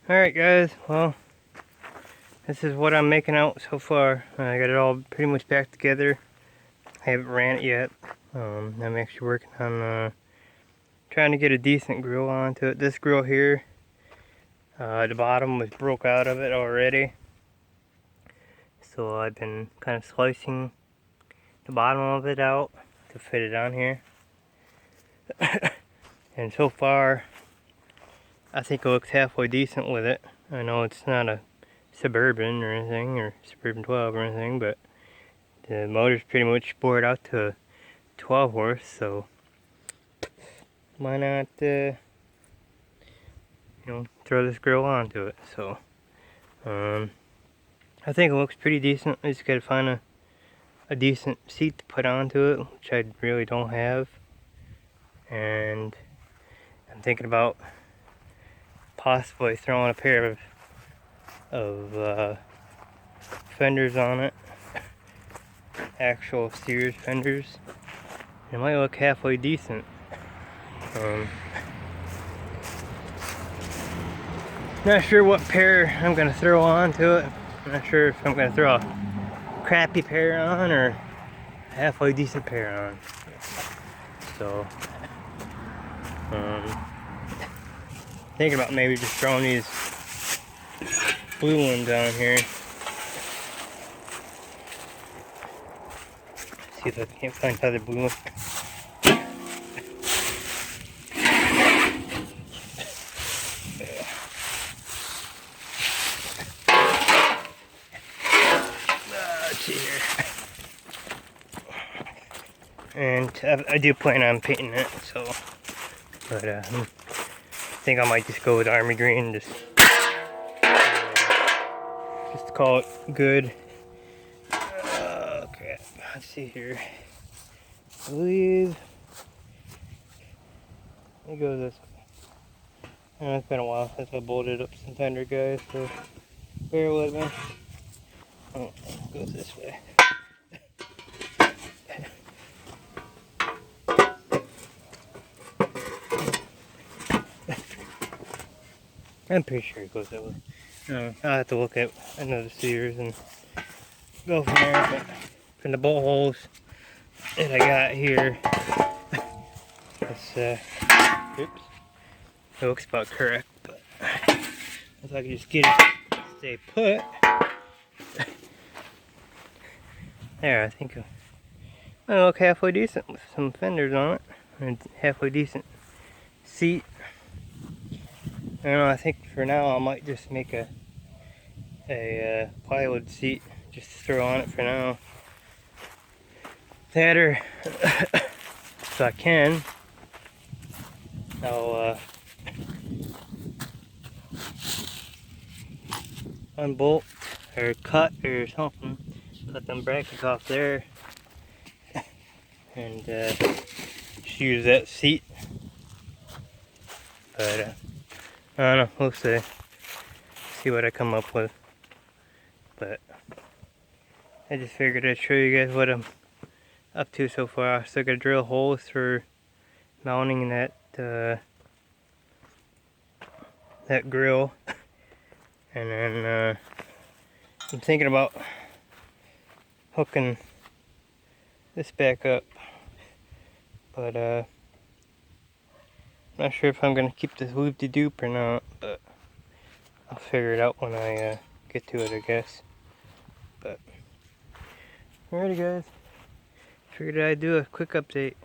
Alright guys, well, this is what I'm making out so far. I got it all pretty much back together. I haven't ran it yet. I'm actually working on trying to get a decent grill onto it. This grill here, the bottom was broke out of it already. So I've been kind of slicing the bottom of it out to fit it on here. And so far, I think it looks halfway decent with it. I know it's not a Suburban or anything, or Suburban 12 or anything, but the motor's pretty much bored out to 12 horse, so why not, throw this grill onto it. So, I think it looks pretty decent. I just gotta find a decent seat to put onto it, which I really don't have. And I'm thinking about possibly throwing a pair of fenders on it, actual sears fenders. It might look halfway decent. Not sure what pair I'm gonna throw onto it. Not sure if I'm gonna throw a crappy pair on or a halfway decent pair on. So, thinking about maybe just throwing these blue ones on here. See if I can't find other blue ones. Let's see here. And I do plan on painting it, so, but I think I might just go with army green, just call it good. Crap. Let's see here. I believe it goes this way. It's been a while since I bolted up some fender, guys, so bear with me. Oh, it goes this way. I'm pretty sure it goes that way. I'll have to look at another sears and go from there. But from the bolt holes that I got here, it's oops, it looks about correct. But if I could just get it to stay put, there, I think I look halfway decent with some fenders on it, and halfway decent seat. I don't know, I think for now I might just make a plywood seat just to throw on it for now. That or, if I can, I'll unbolt or cut or something, cut them brackets off there, and just use that seat. But I don't know, we'll see what I come up with. But I just figured I'd show you guys what I'm up to so far. I still gotta drill holes for mounting that that grill, and then I'm thinking about hooking this back up, but not sure if I'm gonna keep this loop-de-doop or not, but I'll figure it out when I get to it, I guess. But alrighty guys, figured I'd do a quick update.